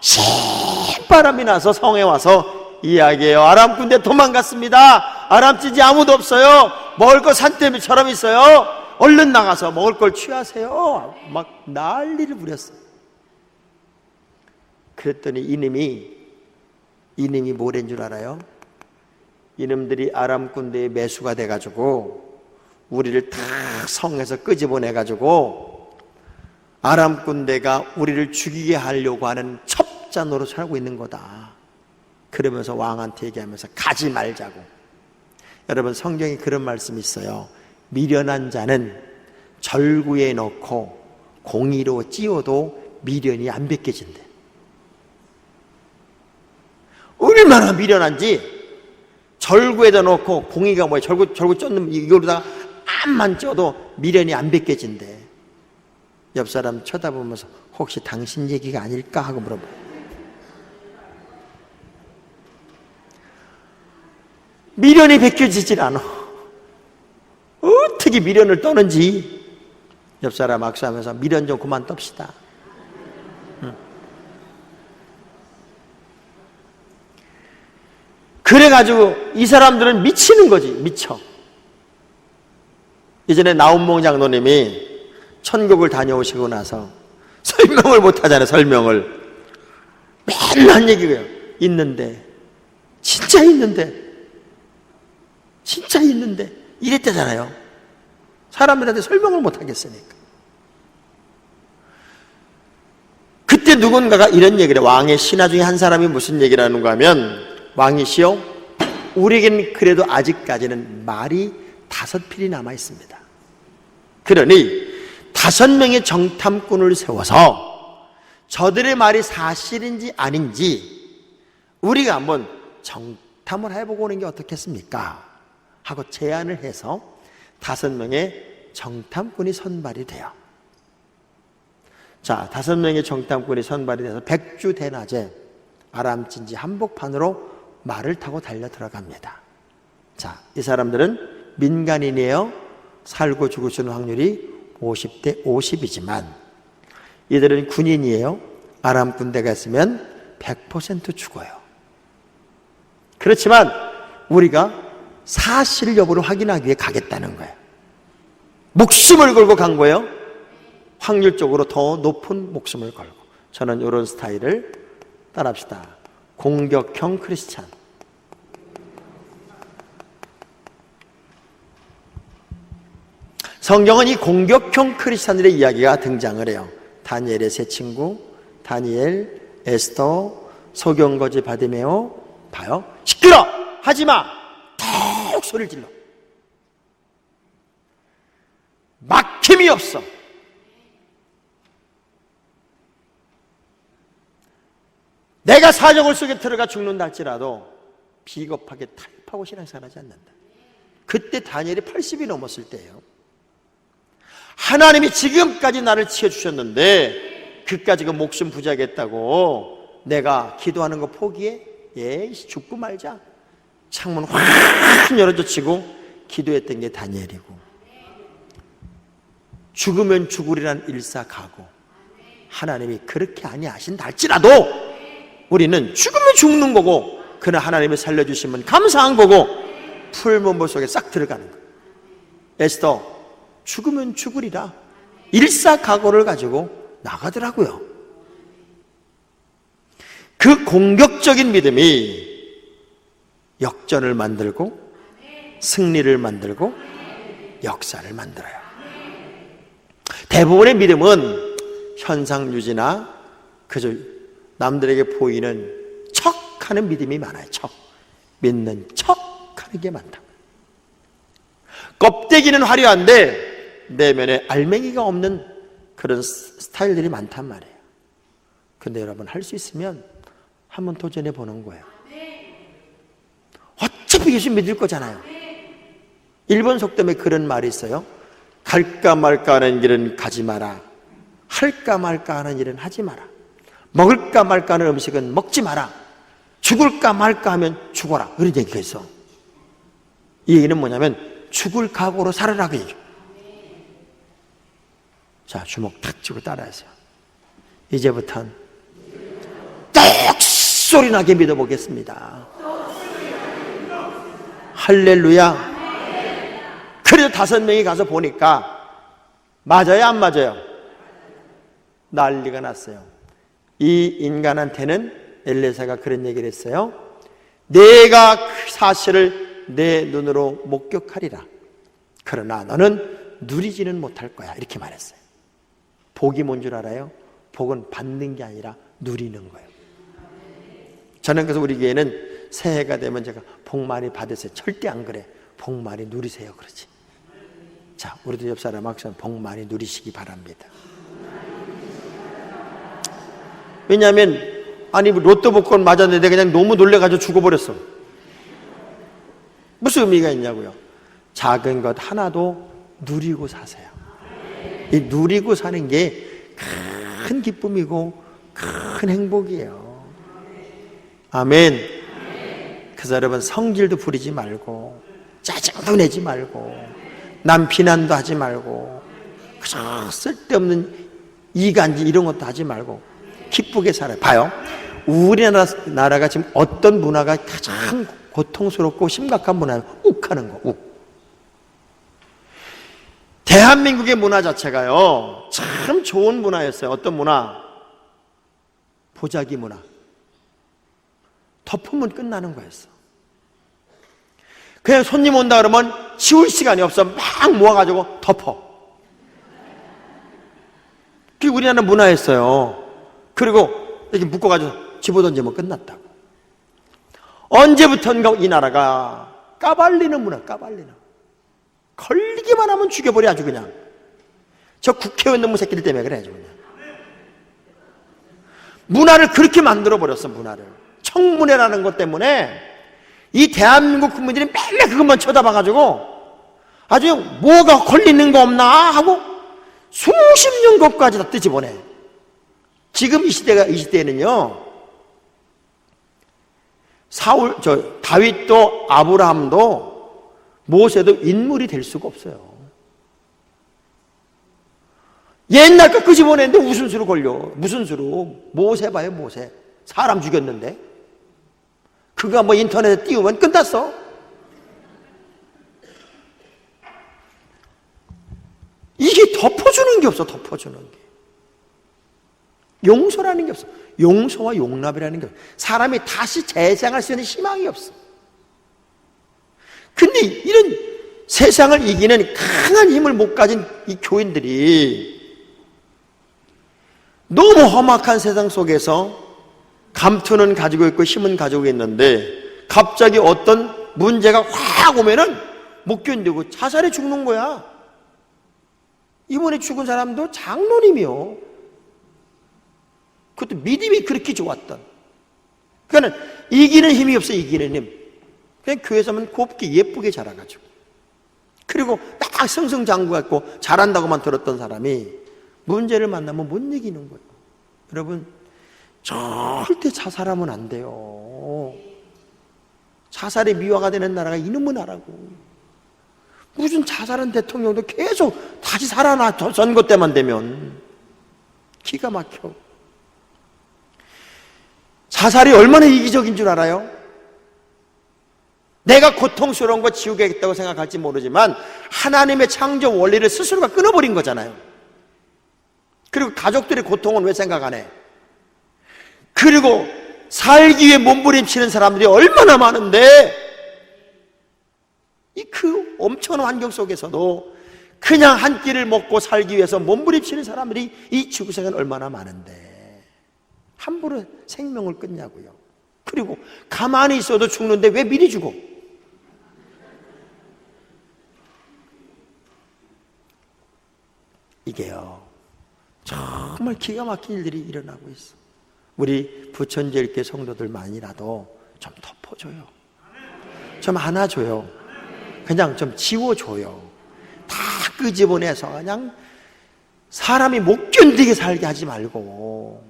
A: 신바람이 나서 성에 와서 이야기해요. 아람 군대 도망갔습니다. 아람 찌지 아무도 없어요. 먹을 거 산더미처럼 있어요. 얼른 나가서 먹을 걸 취하세요. 막 난리를 부렸어요. 그랬더니 이놈이 뭐란 줄 알아요? 이놈들이 아람 군대의 매수가 돼가지고 우리를 다 성에서 끄집어내가지고 아람 군대가 우리를 죽이게 하려고 하는 첩자 노릇을 하고 있는 거다. 그러면서 왕한테 얘기하면서 가지 말자고. 여러분, 성경에 그런 말씀이 있어요. 미련한 자는 절구에 넣고 공이로 찧어도 미련이 안 벗겨진대. 얼마나 미련한지 절구에다 넣고, 공이가 뭐야, 절구 쫓는 이거로다가 암만 쪄도 미련이 안 벗겨진대. 옆 사람 쳐다보면서 혹시 당신 얘기가 아닐까 하고 물어봐요. 미련이 벗겨지질 않아. 어떻게 미련을 떠는지. 옆 사람 악수하면서 미련 좀 그만 떱시다. 그래가지고 이 사람들은 미치는 거지. 미쳐. 예전에 나훈봉 장로님이 천국을 다녀오시고 나서 설명을 못하잖아요. 설명을 맨날 얘기해요. 있는데, 진짜 있는데 이랬대잖아요. 사람들한테 설명을 못하겠으니까. 그때 누군가가 이런 얘기를 해요. 왕의 신하 중에 한 사람이 무슨 얘기를 하는가 하면, 왕이시여, 우리에겐 그래도 아직까지는 말이 5필이 남아 있습니다. 그러니 5명의 정탐꾼을 세워서 저들의 말이 사실인지 아닌지 우리가 한번 정탐을 해보고 오는 게 어떻겠습니까? 하고 제안을 해서 5명의 정탐꾼이 선발이 돼요. 자, 5명의 정탐꾼이 선발이 돼서 백주 대낮에 아람 진지 한복판으로 말을 타고 달려 들어갑니다. 자, 이 사람들은 민간인이에요. 살고 죽으시는 확률이 50대 50이지만 이들은 군인이에요. 아람 군대가 있으면 100% 죽어요. 그렇지만 우리가 사실 여부를 확인하기 위해 가겠다는 거예요. 목숨을 걸고 간 거예요. 확률적으로 더 높은 목숨을 걸고. 저는 이런 스타일을 따라합시다. 공격형 크리스찬. 성경은 이 공격형 크리스찬들의 이야기가 등장을 해요. 다니엘의 세 친구, 다니엘, 에스더, 소경거지 바디메오. 봐요. 시끄러! 하지마! 턱 소리를 질러. 막힘이 없어. 내가 사정을 속에 들어가 죽는다 할지라도 비겁하게 타협하고 신앙생활하지 않는다. 그때 다니엘이 80이 넘었을 때예요. 하나님이 지금까지 나를 지켜주셨는데 그까지 그 목숨 부자겠다고 내가 기도하는 거 포기해? 예, 죽고 말자. 창문 확 열어젖히고 기도했던 게 다니엘이고, 죽으면 죽으리란 일사각오. 하나님이 그렇게 아니하신다 할지라도 우리는 죽으면 죽는 거고 그러나 하나님이 살려주시면 감사한 거고 풀문보 속에 싹 들어가는 거예요. 에스더 죽으면 죽으리라 일사각오를 가지고 나가더라고요. 그 공격적인 믿음이 역전을 만들고 승리를 만들고 역사를 만들어요. 대부분의 믿음은 현상 유지나 그저 남들에게 보이는 척하는 믿음이 많아요. 척. 믿는 척하는 게 많다. 껍데기는 화려한데 내면에 알맹이가 없는 그런 스타일들이 많단 말이에요. 근데 여러분 할 수 있으면 한번 도전해 보는 거예요. 어차피 예수 믿을 거잖아요. 일본 속담에 그런 말이 있어요. 갈까 말까 하는 일은 가지 마라. 할까 말까 하는 일은 하지 마라. 먹을까 말까 하는 음식은 먹지 마라. 죽을까 말까 하면 죽어라. 그런 얘기가 있어. 이 얘기는 뭐냐면 죽을 각오로 살아라 그 얘기. 자, 주먹 탁 쥐고 따라하세요. 이제부턴 떡 소리 나게 믿어보겠습니다. 할렐루야. 그래도 5명이 가서 보니까 맞아요, 안 맞아요? 난리가 났어요. 이 인간한테는 엘레사가 그런 얘기를 했어요. 내가 그 사실을 내 눈으로 목격하리라. 그러나 너는 누리지는 못할 거야. 이렇게 말했어요. 복이 뭔 줄 알아요? 복은 받는 게 아니라 누리는 거예요. 저는 그래서 우리 교회는 새해가 되면 제가 복 많이 받으세요. 절대 안 그래. 복 많이 누리세요. 그러지. 자, 우리도 옆 사람하고 복 많이 누리시기 바랍니다. 왜냐하면 아니 로또 복권 맞았는데 그냥 너무 놀래가지고 죽어버렸어. 무슨 의미가 있냐고요. 작은 것 하나도 누리고 사세요. 이 누리고 사는 게 큰 기쁨이고 큰 행복이에요. 아멘. 그래서 여러분 성질도 부리지 말고 짜증도 내지 말고 남 비난도 하지 말고 그저 쓸데없는 이간질 이런 것도 하지 말고 기쁘게 살아요. 봐요. 우리나라가 지금 어떤 문화가 가장 고통스럽고 심각한 문화예요. 욱하는 거. 욱. 대한민국의 문화 자체가요 참 좋은 문화였어요. 어떤 문화? 보자기 문화. 덮으면 끝나는 거였어. 그냥 손님 온다 그러면 치울 시간이 없어. 막 모아가지고 덮어. 그게 우리나라 문화였어요. 그리고 이렇게 묶어가지고 집어던지면 끝났다고. 언제부턴가 이 나라가 까발리는 문화, 까발리는. 걸리기만 하면 죽여버려 아주 그냥. 저 국회의원 놈의 새끼들 때문에 그래. 그냥 문화를 그렇게 만들어버렸어. 문화를 청문회라는 것 때문에 이 대한민국 국민들이 맨날 그것만 쳐다봐가지고 아주 뭐가 걸리는 거 없나 하고 수십 년 것까지 다 뒤집어내. 지금 이 시대에는요, 다윗도 아브라함도 모세도 인물이 될 수가 없어요. 옛날 거 끄집어내는데 무슨 수로 걸려? 무슨 수로? 모세 봐요, 모세. 사람 죽였는데. 그거 뭐 인터넷에 띄우면 끝났어. 이게 덮어주는 게 없어, 덮어주는 게. 용서라는 게 없어. 용서와 용납이라는 게 없어. 사람이 다시 재생할 수 있는 희망이 없어. 근데 이런 세상을 이기는 강한 힘을 못 가진 이 교인들이 너무 험악한 세상 속에서 감투는 가지고 있고 힘은 가지고 있는데 갑자기 어떤 문제가 확 오면은 못 견디고 자살해 죽는 거야. 이번에 죽은 사람도 장로님이요. 그것도 믿음이 그렇게 좋았던. 그러니까 이기는 힘이 없어. 이기는 힘. 그냥 교회에서만 곱게 예쁘게 자라가지고 그리고 딱 승승장구했고 잘한다고만 들었던 사람이 문제를 만나면 못 이기는 거예요. 여러분 절대 자살하면 안 돼요. 자살의 미화가 되는 나라가 이놈의 나라고. 무슨 자살한 대통령도 계속 다시 살아나. 선거 때만 되면 기가 막혀. 자살이 얼마나 이기적인 줄 알아요? 내가 고통스러운 거 지우겠다고 생각할지 모르지만 하나님의 창조 원리를 스스로가 끊어버린 거잖아요. 그리고 가족들의 고통은 왜 생각 안 해? 그리고 살기 위해 몸부림치는 사람들이 얼마나 많은데 이 그 엄청난 환경 속에서도 그냥 한 끼를 먹고 살기 위해서 몸부림치는 사람들이 이 지구상에는 얼마나 많은데 함부로 생명을 끊냐고요. 그리고 가만히 있어도 죽는데 왜 미리 죽어? 이게요 정말 기가 막힌 일들이 일어나고 있어. 우리 부천제일교회 성도들만이라도 좀 덮어줘요. 좀 안아줘요. 그냥 좀 지워줘요. 다 끄집어내서 그냥 사람이 못 견디게 살게 하지 말고.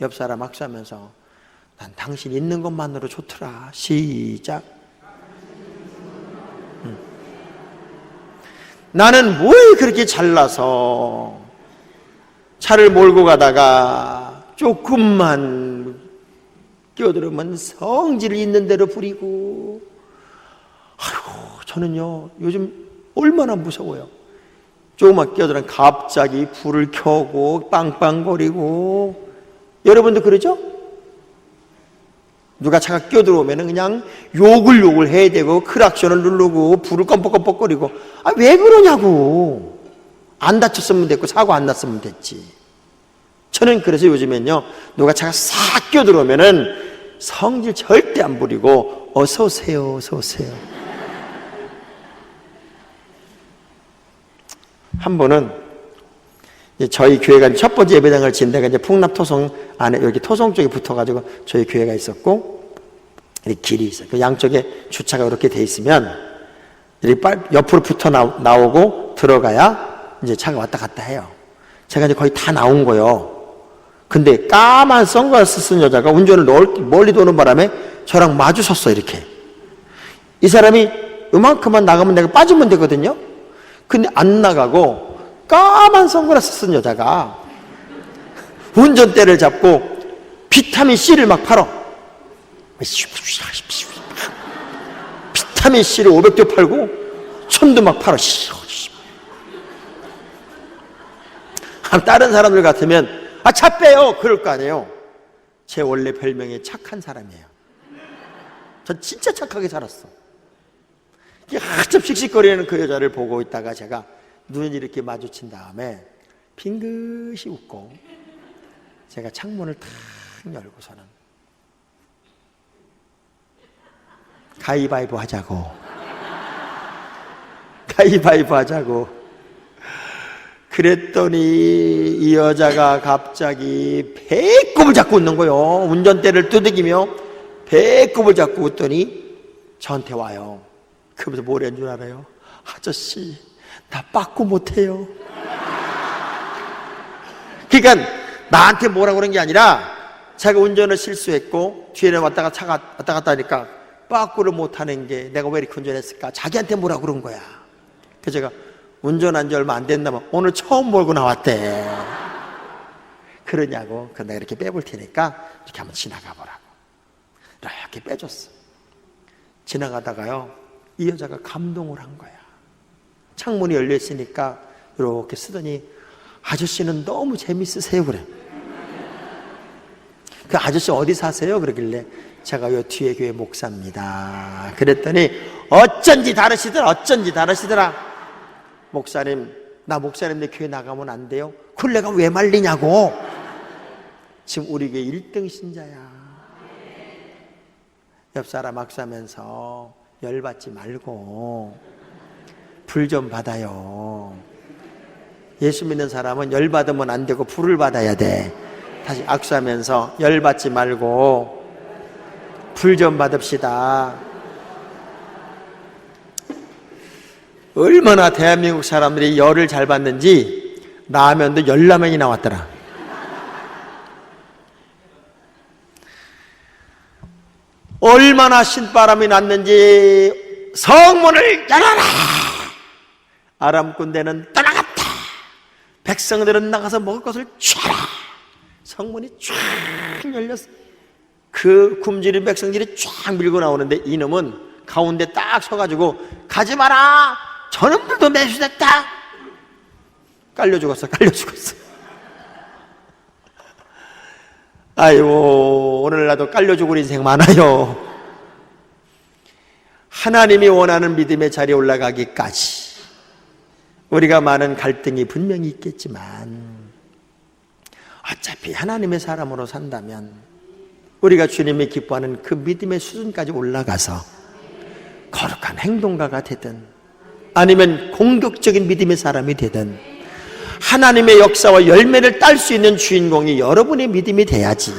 A: 옆 사람 악수하면서 난 당신 있는 것만으로 좋더라. 시작. 나는 뭘 그렇게 잘나서 차를 몰고 가다가 조금만 끼어들으면 성질 있는 대로 부리고. 아이고 저는요 요즘 얼마나 무서워요. 조금만 끼어들면 갑자기 불을 켜고 빵빵거리고. 여러분도 그러죠? 누가 차가 끼어들어오면 그냥 욕을 해야 되고 크락션을 누르고 불을 껌뻑껌뻑거리고. 아, 왜 그러냐고. 안 다쳤으면 됐고 사고 안 났으면 됐지. 저는 그래서 요즘엔요 누가 차가 싹 끼어들어오면은 성질 절대 안 부리고 어서 오세요, 어서 오세요. 한 번은 저희 교회가 첫 번째 예배당을 지은 데가 이제 풍납토성 안에 여기 토성 쪽에 붙어가지고 저희 교회가 있었고 이렇게 길이 있어요. 그 양쪽에 주차가 이렇게 돼 있으면 이렇게 옆으로 붙어 나오고 들어가야 이제 차가 왔다 갔다 해요. 제가 이제 거의 다 나온 거예요. 근데 까만 선글라스 쓴 여자가 운전을 멀리 도는 바람에 저랑 마주 섰어. 이렇게. 이 사람이 요만큼만 나가면 내가 빠지면 되거든요. 근데 안 나가고 까만 선글라스 쓴 여자가 운전대를 잡고 비타민 C를 막 팔어. 비타민 C를 500대 팔고 천도 막 팔어. 다른 사람들 같으면 차 빼요 그럴 거 아니에요. 제 원래 별명이 착한 사람이에요. 전 진짜 착하게 살았어. 한참 씩씩거리는 그 여자를 보고 있다가 제가 눈을 이렇게 마주친 다음에 빙긋이 웃고 제가 창문을 탁 열고서는 가위바위보 하자고. 가위바위보 하자고. 그랬더니 이 여자가 갑자기 배꼽을 잡고 웃는 거예요. 운전대를 두들기며 배꼽을 잡고 웃더니 저한테 와요. 그러면서 뭐라는 줄 알아요? 아저씨, 나 빠꾸 못해요. 그러니까 나한테 뭐라고 그런 게 아니라 자기가 운전을 실수했고 뒤에는 왔다가 차가 왔다 갔다 하니까 빠꾸를 못하는 게 내가 왜 이렇게 운전했을까? 자기한테 뭐라고 그런 거야. 그래서 제가 운전한 지 얼마 안 됐나면 오늘 처음 몰고 나왔대. 그러냐고. 그럼 내가 이렇게 빼볼 테니까 이렇게 한번 지나가 보라고. 이렇게 빼줬어. 지나가다가요, 이 여자가 감동을 한 거야. 창문이 열려 있으니까 이렇게 쓰더니 아저씨는 너무 재밌으세요 그래. 그 아저씨 어디 사세요? 그러길래 제가 요 뒤에 교회 목사입니다. 그랬더니 어쩐지 다르시더라. 목사님, 나 목사님네 교회 나가면 안 돼요? 그걸 내가 왜 말리냐고. 지금 우리 교회 1등 신자야. 옆사람 악수하면서 열받지 말고 불 좀 받아요. 예수 믿는 사람은 열받으면 안 되고 불을 받아야 돼. 다시 악수하면서 열받지 말고 불 좀 받읍시다. 얼마나 대한민국 사람들이 열을 잘 받는지 라면도 열라면이 나왔더라. 얼마나 신바람이 났는지 성문을 열어라! 아람 군대는 떠나갔다. 백성들은 나가서 먹을 것을 취하라. 성문이 쫙 열렸어. 그 굶주린 백성들이 쫙 밀고 나오는데 이놈은 가운데 딱 서가지고 가지 마라! 저놈들도 매수됐다! 깔려 죽었어. 아이고, 오늘 나도 깔려 죽을 인생 많아요. 하나님이 원하는 믿음의 자리에 올라가기까지 우리가 많은 갈등이 분명히 있겠지만 어차피 하나님의 사람으로 산다면 우리가 주님이 기뻐하는 그 믿음의 수준까지 올라가서 거룩한 행동가가 되든 아니면 공격적인 믿음의 사람이 되든 하나님의 역사와 열매를 딸 수 있는 주인공이 여러분의 믿음이 돼야지.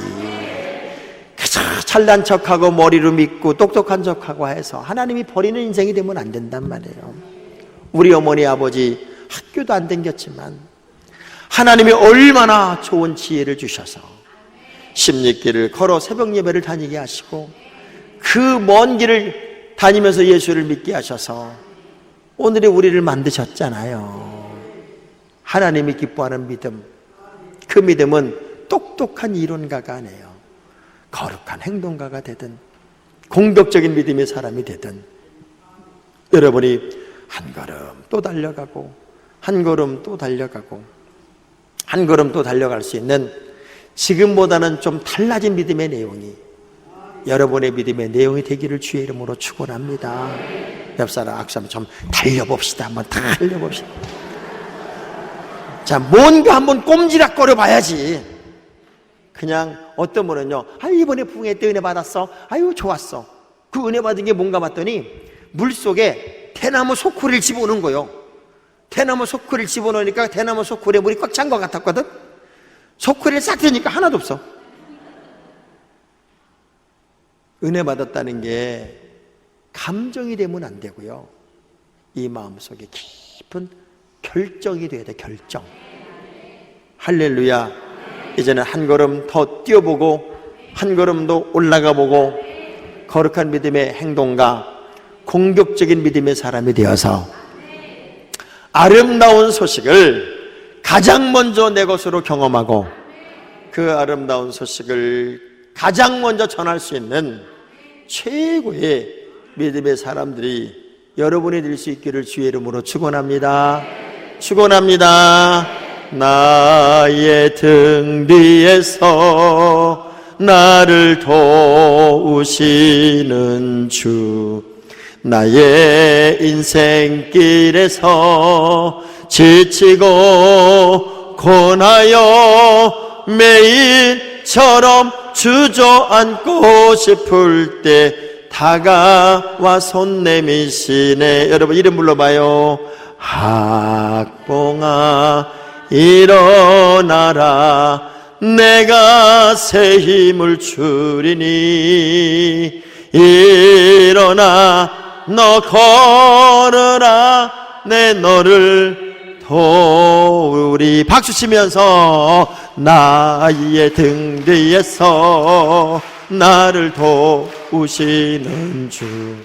A: 그저 잘난 척하고 머리로 믿고 똑똑한 척하고 해서 하나님이 버리는 인생이 되면 안 된단 말이에요. 우리 어머니 아버지 학교도 안 다녔지만 하나님이 얼마나 좋은 지혜를 주셔서 십리길을 걸어 새벽 예배를 다니게 하시고 그 먼 길을 다니면서 예수를 믿게 하셔서 오늘의 우리를 만드셨잖아요. 하나님이 기뻐하는 믿음, 그 믿음은 똑똑한 이론가가 아니에요. 거룩한 행동가가 되든 공격적인 믿음의 사람이 되든 여러분이 한 걸음 또 달려가고 한 걸음 또 달려가고 한 걸음 또 달려갈 수 있는 지금보다는 좀 달라진 믿음의 내용이 여러분의 믿음의 내용이 되기를 주의 이름으로 축원합니다. 옆사람 악수하면 좀 달려봅시다. 한번 달려봅시다. 자, 뭔가 한번 꼼지락거려 봐야지. 그냥 어떤 분은요, 이번에 부흥회 때 은혜 받았어. 아유, 좋았어. 그 은혜 받은 게 뭔가 봤더니 물속에 대나무 소쿠리를 집어넣은 거예요. 대나무 소쿠리를 집어넣으니까 대나무 소쿠리에 물이 꽉 찬 것 같았거든. 소쿠리를 싹 트니까 하나도 없어. 은혜 받았다는 게 감정이 되면 안 되고요. 이 마음속에 깊은 결정이 돼야 돼. 결정. 할렐루야. 이제는 한 걸음 더 뛰어보고 한 걸음 더 올라가 보고 거룩한 믿음의 행동가, 공격적인 믿음의 사람이 되어서 아름다운 소식을 가장 먼저 내 것으로 경험하고 그 아름다운 소식을 가장 먼저 전할 수 있는 최고의 믿음의 사람들이 여러분이 될 수 있기를 주의 이름으로 축원합니다. 축원합니다. 나의 등 뒤에서 나를 도우시는 주, 나의 인생길에서 지치고 고나여 매일처럼 주저앉고 싶을 때 다가와 손 내미시네. 여러분 이름 불러봐요. 학봉아 일어나라 내가 새 힘을 주리니 일어나 너 걸으라 내 너를 도우리. 박수 치면서 나의 등 뒤에서 나를 도우시는 주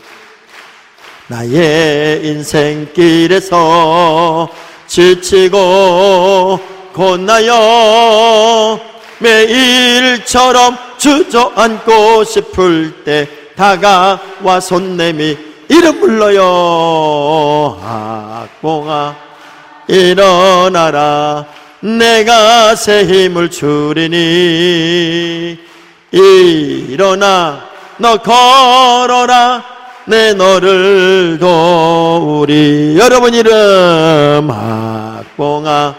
A: 나의 인생길에서 지치고 곧나여 매일처럼 주저앉고 싶을 때 다가와 손 내미 이름 불러요. 악봉아 일어나라 내가 새 힘을 주리니 일어나 너 걸어라 내 너를 도우리. 여러분 이름 악봉아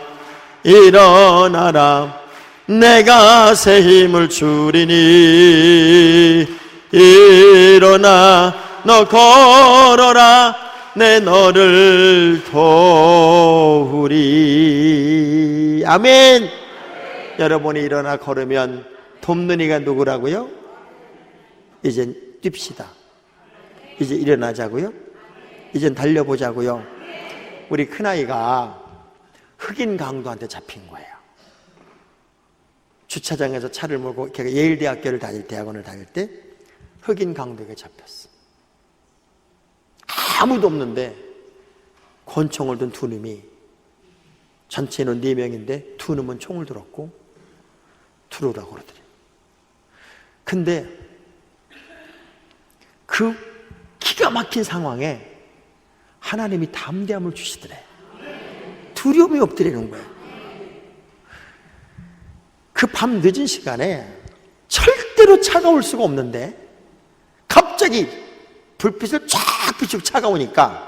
A: 일어나라 내가 새 힘을 주리니 일어나 너 걸어라 내 너를 도우리. 아멘. 여러분이 일어나 걸으면 돕는 이가 누구라고요? 이젠 뜁시다. 이제 일어나자고요. 이젠 달려보자고요. 우리 큰아이가 흑인 강도한테 잡힌 거예요. 주차장에서 차를 몰고 걔가 예일대학교를 다닐 대학원을 다닐 때 흑인 강도에게 잡혔어. 아무도 없는데 권총을 든 두 놈이, 전체는 4명인데 두 놈은 총을 들었고 들어오라고 그러더래. 근데 그 기가 막힌 상황에 하나님이 담대함을 주시더래. 두려움이 없더라는 거예요. 그 밤 늦은 시간에 절대로 차가 올 수가 없는데 갑자기 불빛을 쫙 비추고 차가 오니까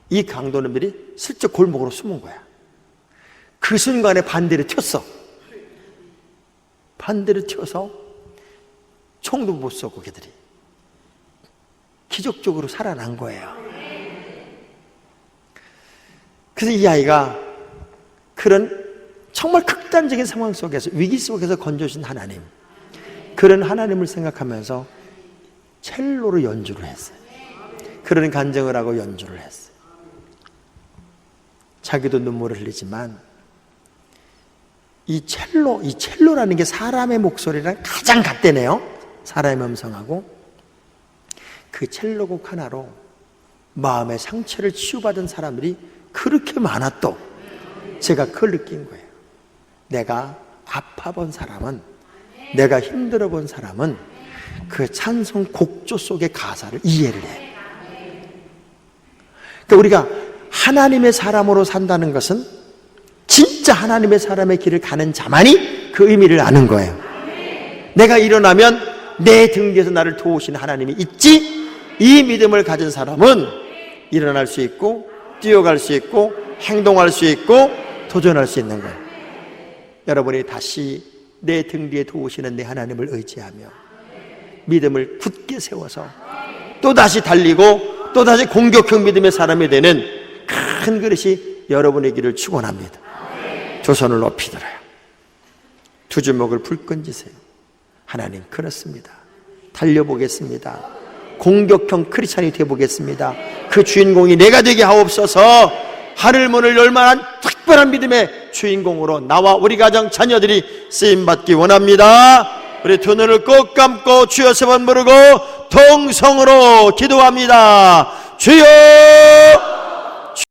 A: 이 강도놈들이 슬쩍 골목으로 숨은 거야. 그 순간에 반대로 튀었어. 반대로 튀어서 총도 못 쏘고 걔들이 기적적으로 살아난 거예요. 그래서 이 아이가 그런 정말 극단적인 상황 속에서, 위기 속에서 건져주신 하나님, 그런 하나님을 생각하면서 첼로로 연주를 했어요. 그런 간증을 하고 연주를 했어요. 자기도 눈물을 흘리지만 이 첼로라는 게 사람의 목소리랑 가장 같대네요. 사람의 음성하고. 그 첼로곡 하나로 마음의 상처를 치유받은 사람들이 그렇게 많아. 또 제가 그걸 느낀 거예요. 내가 아파본 사람은, 내가 힘들어본 사람은 그 찬송 곡조 속의 가사를 이해를 해. 그러니까 우리가 하나님의 사람으로 산다는 것은 진짜 하나님의 사람의 길을 가는 자만이 그 의미를 아는 거예요. 내가 일어나면 내 등 뒤에서 나를 도우시는 하나님이 있지, 이 믿음을 가진 사람은 일어날 수 있고 뛰어갈 수 있고 행동할 수 있고 도전할 수 있는 거예요. 여러분이 다시 내 등 뒤에 도우시는 내 하나님을 의지하며 믿음을 굳게 세워서 또다시 달리고 또다시 공격형 믿음의 사람이 되는 큰 그릇이 여러분의 길을 축원합니다. 두 손을 높이 들어요. 두 주먹을 불끈 쥐세요. 하나님, 그렇습니다. 달려보겠습니다. 공격형 크리스찬이 되어보겠습니다. 그 주인공이 내가 되게 하옵소서. 하늘문을 열 만한 특별한 믿음의 주인공으로 나와 우리 가정 자녀들이 쓰임받기 원합니다. 우리 두 눈을 꼭 감고 주여 세 번 부르고 동성으로 기도합니다. 주여!